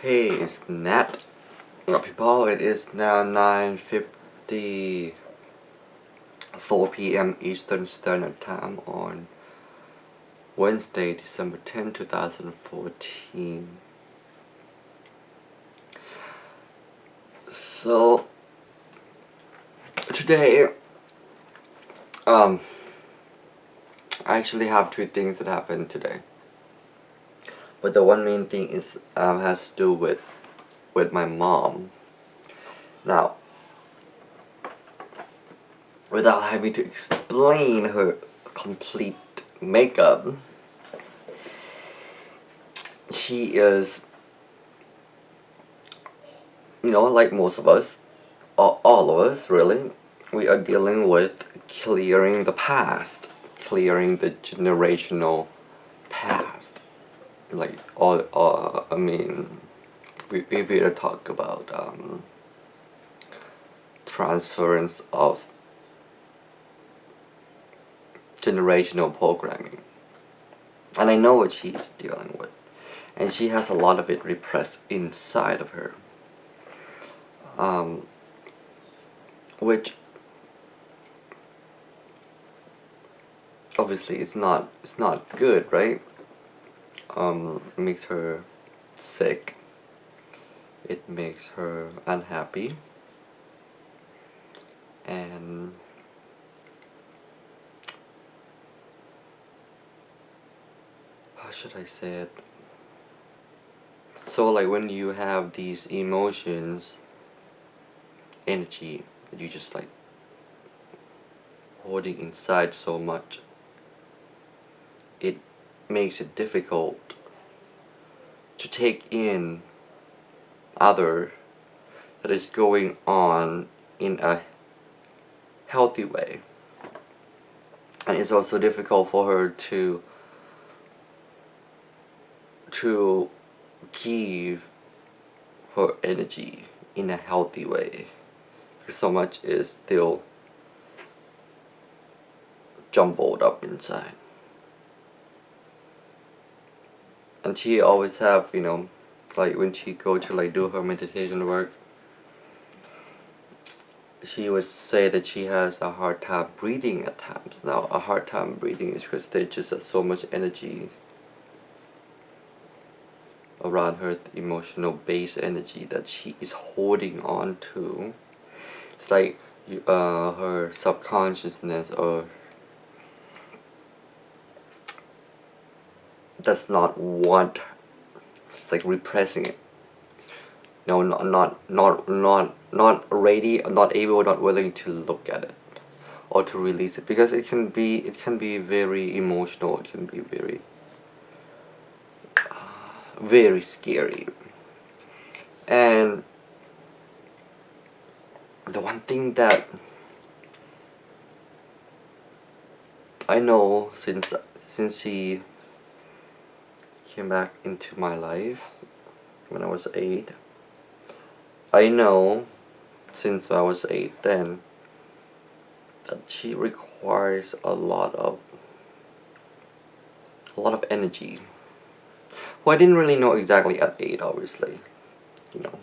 Hey, it's Nat. Apibal. It is now 9:54 p.m. Eastern Standard Time on Wednesday, December 10, 2014. So today, I actually have two things that happened today. But the one main thing is has to do with my mom. Now, without having to explain her complete makeup, she is, like most of us, all of us really, we are dealing with clearing the past, clearing the generational past. Like, I mean, we will talk about transference of generational programming. And I know what she's dealing with. And she has a lot of it repressed inside of her. Which obviously it's not good, right? It makes her sick. It makes her unhappy. And how should I say it? So like when you have these emotions, energy that you just like holding inside so much, it makes it difficult to take in other that is going on in a healthy way. And it's also difficult for her to give her energy in a healthy way, because so much is still jumbled up inside. And she always have, like when she go to like do her meditation work, she would say that she has a hard time breathing at times. Now, a hard time breathing is because there's just so much energy around her, emotional base energy that she is holding on to. It's like her subconsciousness or does not want. It's like repressing it. No, not ready, not able, not willing to look at it or to release it, because it can be very emotional. It can be very scary. And the one thing that I know since she came back into my life when I was 8, I know since I was 8 then that she requires a lot of energy. Well, I didn't really know exactly at 8, obviously.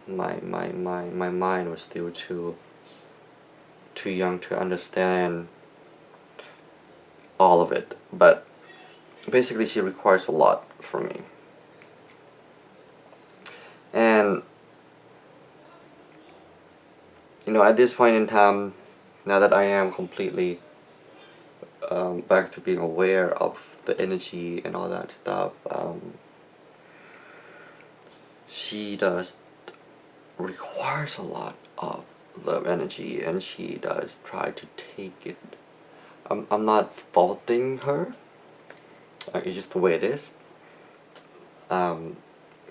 My mind was still too young to understand all of it. But basically she requires a lot from me. And at this point in time, now that I am completely back to being aware of the energy and all that stuff, she does requires a lot of love energy, and she does try to take it. I'm not faulting her. It's just the way it is.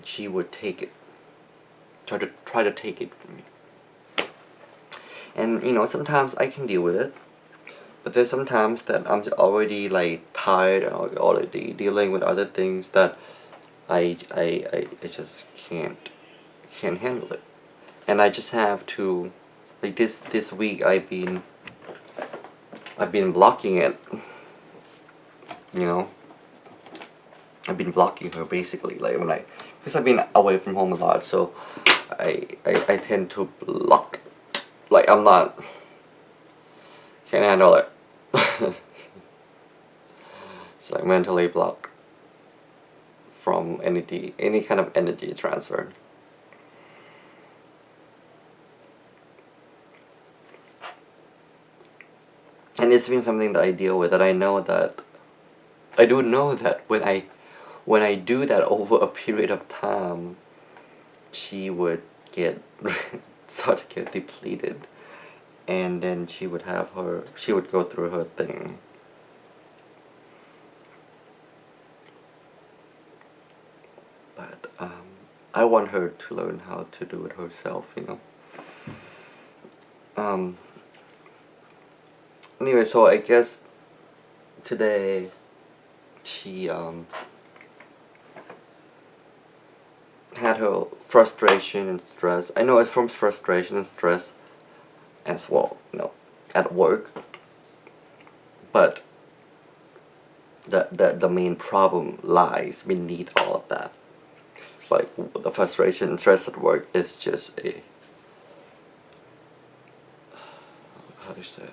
She would take it, try to take it from me. And sometimes I can deal with it, but there's sometimes that I'm already like tired and already dealing with other things that I just can't handle it. And I just have to, like this week I've been blocking it. I've been blocking her basically. Like when because I've been away from home a lot, so I tend to block. Like, I'm not, can't handle it. It's like mentally blocked from any kind of energy transfer. And it's been something that I deal with, that I do know that when I do that over a period of time, she would start to get depleted, and then she would go through her thing. But I want her to learn how to do it herself, you know. Anyway, so I guess today she had her frustration and stress. I know it's from frustration and stress as well, you know, at work. But the main problem lies beneath all of that. Like, the frustration and stress at work is just a, how do you say it?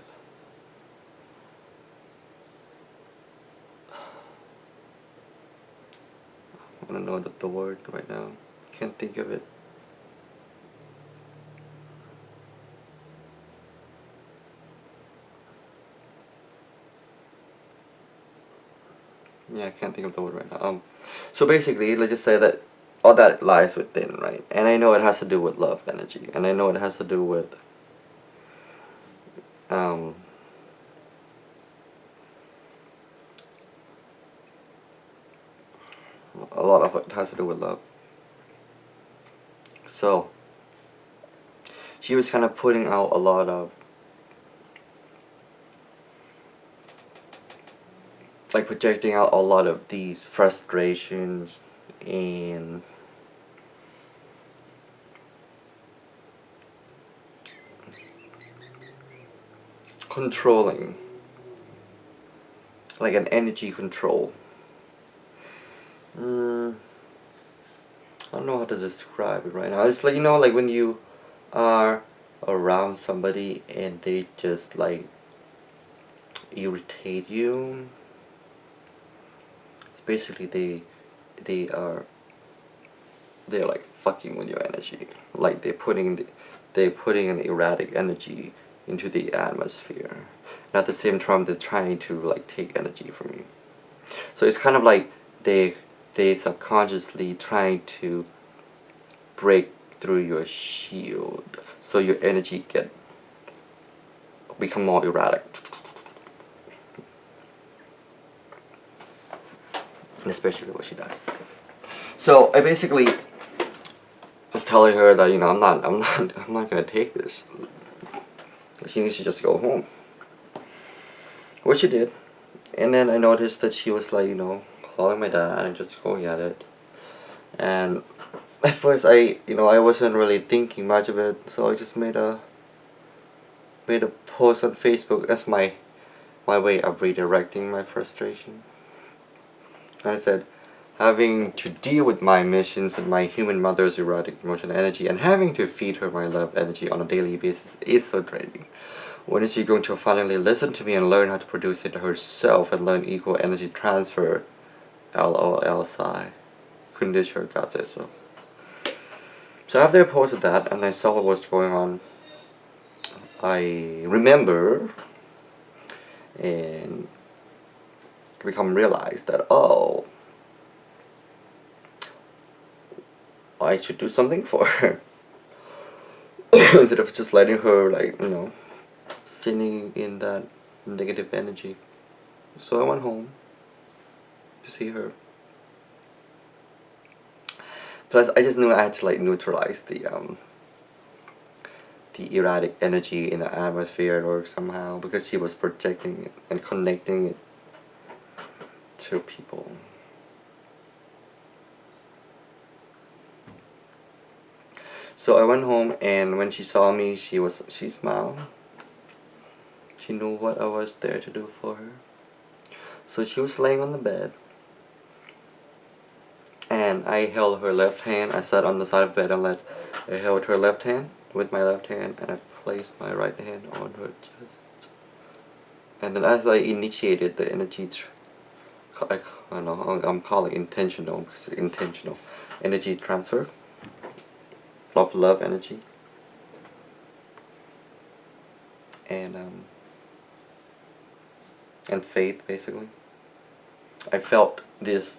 I don't know the word right now. Can't think of it. Yeah, I can't think of the word right now. So basically, let's just say that all that lies within, right? And I know it has to do with love energy, and I know it has to do with a lot of it has to do with love. So she was kind of putting out a lot of, like, projecting out a lot of these frustrations and controlling, like an energy control. I don't know how to describe it right now. It's like, you know, like when you are around somebody and they just like irritate you. It's basically they're like fucking with your energy. Like they're putting an erratic energy into the atmosphere. And at the same time they're trying to like take energy from you. So it's kind of like they subconsciously trying to break through your shield, so your energy become more erratic. And especially what she does. So I basically was telling her that, you know, I'm not gonna take this. She needs to just go home. Which she did. And then I noticed that she was like, you know, calling my dad and just going at it. And at first I wasn't really thinking much of it, so I just made a post on Facebook as my way of redirecting my frustration. And I said, having to deal with my missions and my human mother's erratic emotional energy and having to feed her my love energy on a daily basis is so draining. When is she going to finally listen to me and learn how to produce it herself and learn equal energy transfer? LOL sigh. Couldn't sure God said so. So after I posted that and I saw what was going on, I remember and realized that, oh, I should do something for her. Instead of just letting her, like, you know, sitting in that negative energy. So I went home to see her. Plus, I just knew I had to like neutralize the erratic energy in the atmosphere or somehow, because she was projecting it and connecting it to people. So I went home, and when she saw me, she smiled. She knew what I was there to do for her. So she was laying on the bed, and I held her left hand. I sat on the side of the bed and I held her left hand with my left hand, and I placed my right hand on her chest. And then as I initiated the energy, I don't know, I'm calling intentional because it's intentional energy transfer of love energy, and faith, basically. I felt this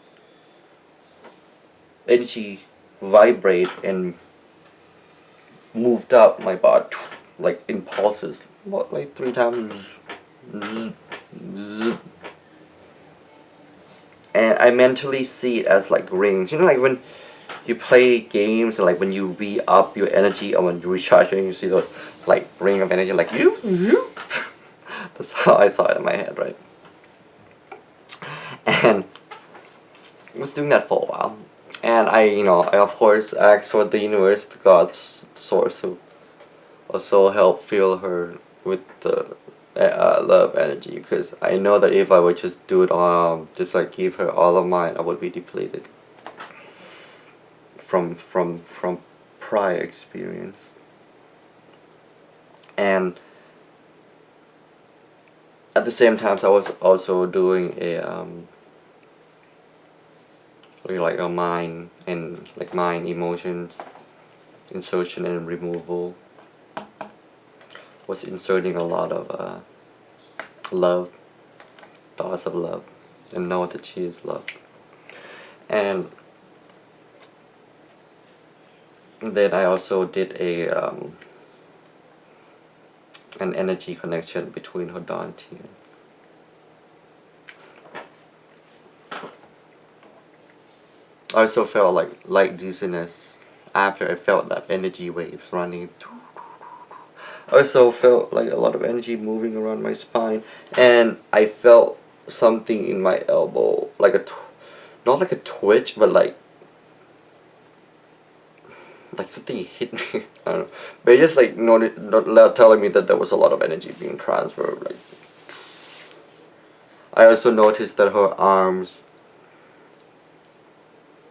energy vibrate and moved up my body like in pulses, what, like 3 times. And I mentally see it as like rings. You know, like when you play games and like when you re-up your energy or when you recharge it, you see those like ring of energy, like you. That's how I saw it in my head, right? And I was doing that for a while, and I of course asked for the universe, the God's source, to also help fill her with the love energy, because I know that if I would just do it just like give her all of mine, I would be depleted from prior experience. And at the same time, I was also doing a like a Mind.Emotion Insertion.Removal. Was inserting a lot of love, thoughts of love, and know that she is loved. And then I also did an energy connection between her dantian. I also felt like light dizziness after I felt that energy waves running. I also felt like a lot of energy moving around my spine, and I felt something in my elbow, like not like a twitch, but like something hit me. I don't know, but it just like not telling me that there was a lot of energy being transferred. Like, I also noticed that her arms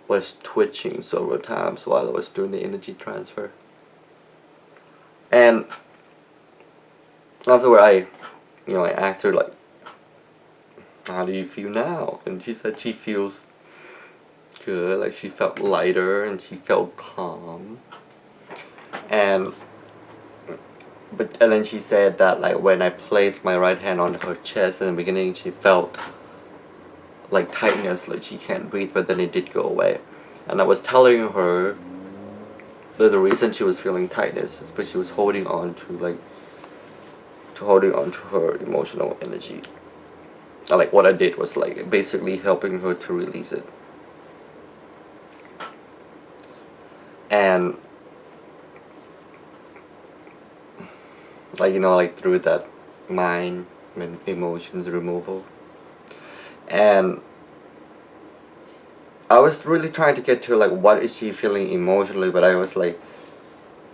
was twitching several times while I was doing the energy transfer. And afterward, I asked her, like, how do you feel now? And she said she feels good, like she felt lighter and she felt calm. And then she said that like when I placed my right hand on her chest in the beginning, she felt like tightness, like she can't breathe, but then it did go away. And I was telling her that the reason she was feeling tightness is because she was holding on to her emotional energy. And like what I did was like basically helping her to release it. And like through that Mind.Emotion Removal. And I was really trying to get to like what is she feeling emotionally, but I was like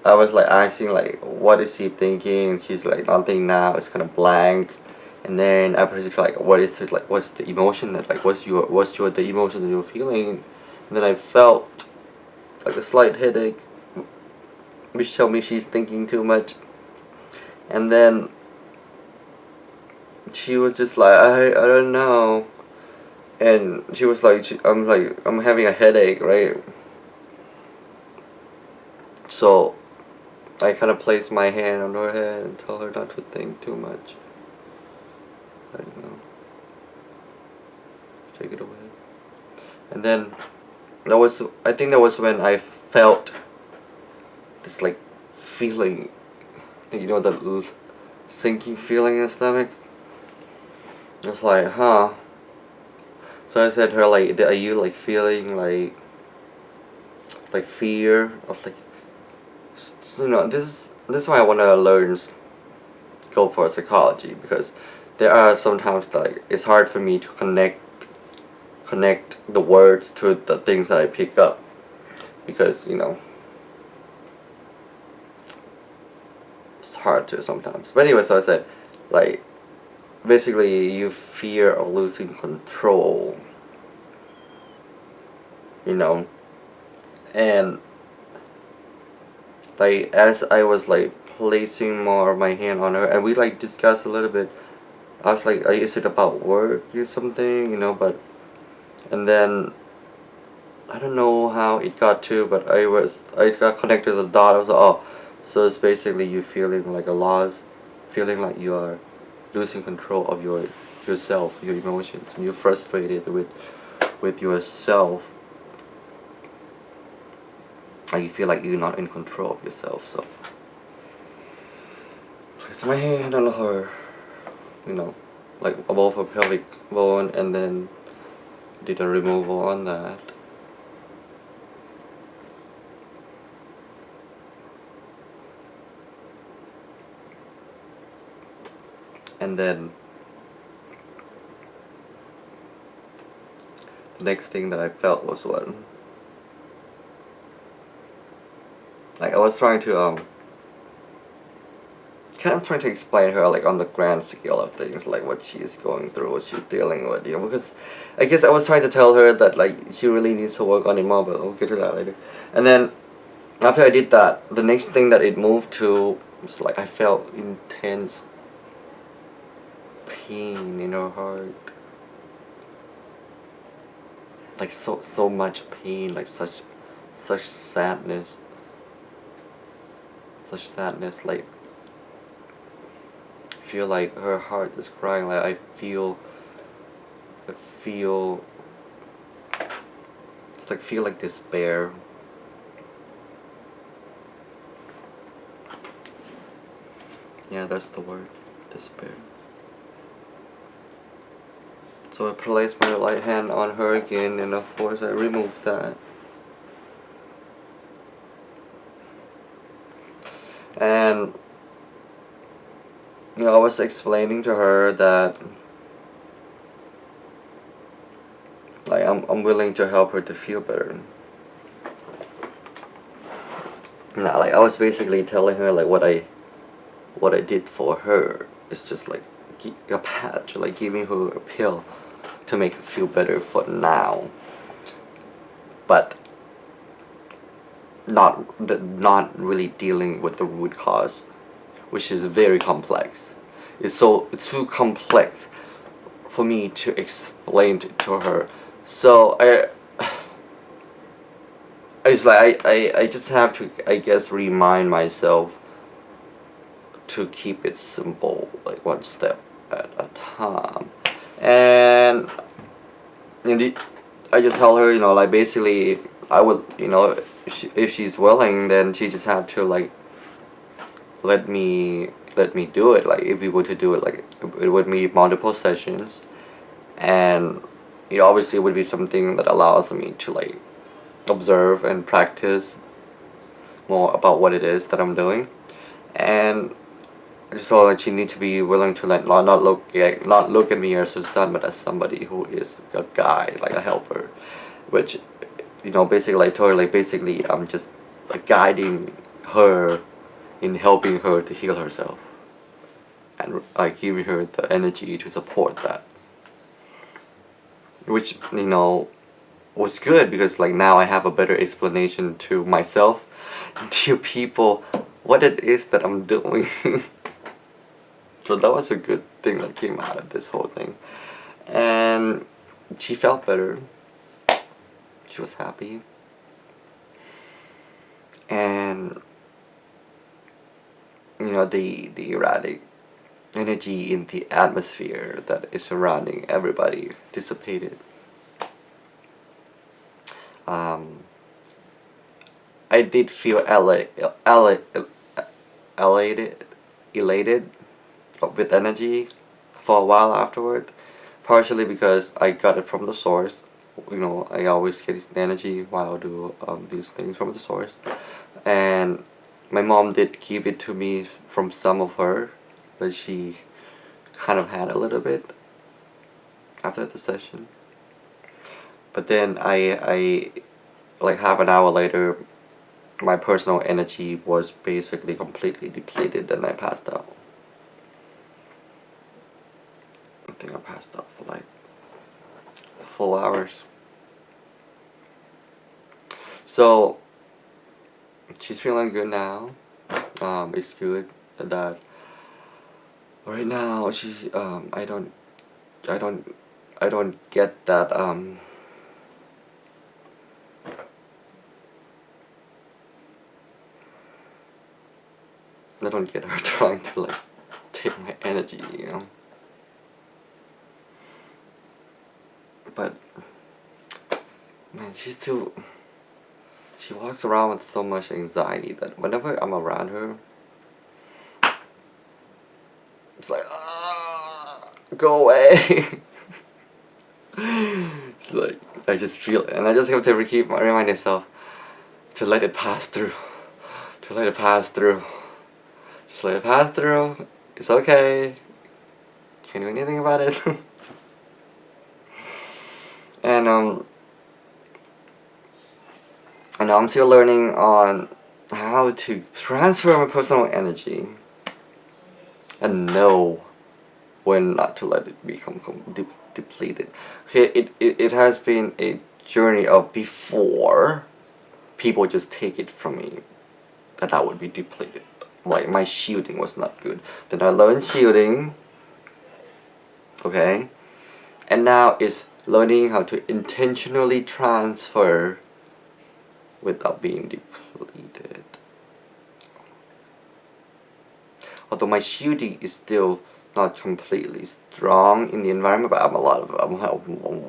asking like what is she thinking, and she's like nothing now, it's kind of blank. And then I was like, what is it, like what's the emotion that like what's the emotion that you're feeling? And then I felt like a slight headache, which told me she's thinking too much. And then she was just like, I don't know. And she was like, I'm having a headache, right? So I kind of placed my hand on her head and told her not to think too much. Take it away. And then I think that was when I felt this like feeling, the sinking feeling in the stomach. I was like, huh. So I said to her, like, are you like feeling like fear of like, this is why I want to go for psychology, because there are sometimes like it's hard for me to connect the words to the things that I pick up, because it's hard to sometimes. But anyway, so I said, like, basically you fear of losing control you know. And like as I was like placing more of my hand on her, and we like discussed a little bit. I was like, is it about work or something, you know? But and then I don't know how it got to, but I got connected to the dot. I was like, oh, so it's basically you feeling like a loss, feeling like you are losing control of yourself, your emotions, and you're frustrated with yourself. Like you feel like you're not in control of yourself. So place my hand on her, you know, like above her pelvic bone, and then did a removal on that. And then the next thing that I felt was when, like I was trying to kind of trying to explain her like on the grand scale of things, like what she's going through, what she's dealing with, you know, because I guess I was trying to tell her that like she really needs to work on it more, but we'll get to that later. And then after I did that, the next thing that it moved to was like I felt intense pain in her heart. Like so much pain, like such sadness. Such sadness, like I feel like her heart is crying, like I feel it's like feel like despair. Yeah, that's the word, despair. So I placed my right hand on her again, and of course I removed that. And you know, I was explaining to her that like I'm willing to help her to feel better. Now, like I was basically telling her like what I did for her. It's just like a patch, like giving her a pill to make her feel better for now. But not really dealing with the root cause, which is very complex. It's too complex for me to explain to her. So I just like I just have to, I guess, remind myself to keep it simple, like one step at a time. And indeed, I just tell her, you know, like basically I would, you know, if she's willing, then she just have to like let me do it. Like if we were to do it, like it would be multiple sessions, and you know, obviously it would be something that allows me to like observe and practice more about what it is that I'm doing. And so like she needs to be willing to like not look at me as her son, but as somebody who is a guide, like a helper, which, you know, basically like told her like basically I'm just like guiding her in helping her to heal herself, and like giving her the energy to support that, which, you know, was good because like now I have a better explanation to myself and to people what it is that I'm doing. So that was a good thing that came out of this whole thing. And she felt better. She was happy. And you know, the erratic energy in the atmosphere that is surrounding everybody dissipated. I did feel elated with energy for a while afterward, partially because I got it from the source. You know, I always get energy while I do these things from the source, and my mom did give it to me from some of her, but she kind of had a little bit after the session. But then I like half an hour later, my personal energy was basically completely depleted, and I passed out. I think I passed out for like 4 hours. So she's feeling good now. It's good that right now she I don't get that I don't get her trying to like take my energy, you know. But man, she walks around with so much anxiety that whenever I'm around her, it's like, go away. Like, I just feel it, and I just have to remind myself to let it pass through. To let it pass through. Just let it pass through. It's okay. Can't do anything about it. And now I'm still learning on how to transfer my personal energy and know when not to let it become depleted. Okay, it has been a journey of before people just take it from me that I would be depleted. Like my shielding was not good. Then I learned shielding. Okay, and now it's learning how to intentionally transfer without being depleted. Although my shielding is still not completely strong in the environment, but I'm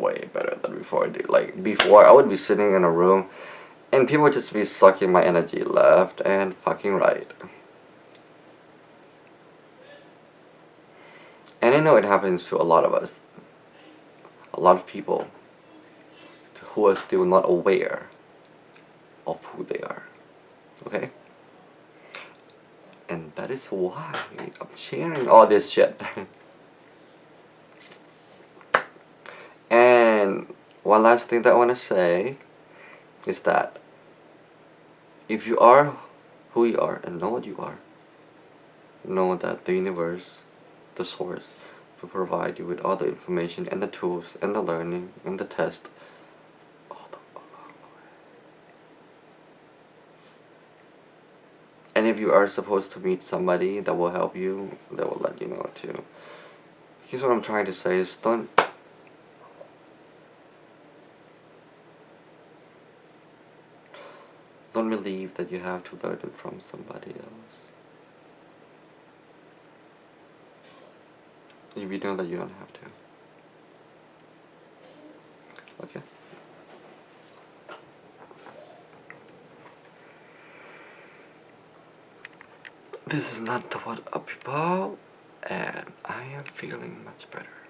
way better than before. Like before, I would be sitting in a room and people would just be sucking my energy left and fucking right. And I know it happens to a lot of us. A lot of people who are still not aware of who they are. Okay? And that is why I'm sharing all this shit. And one last thing that I want to say is that if you are who you are and know what you are, know that the universe, the source, will provide you with all the information and the tools and the learning and the test all along the way. And if you are supposed to meet somebody that will help you, that will let you know too. Here's what I'm trying to say is don't believe that you have to learn it from somebody else. If you know that you don't have to. Okay? This is Nattawat Apibal, and I am feeling much better.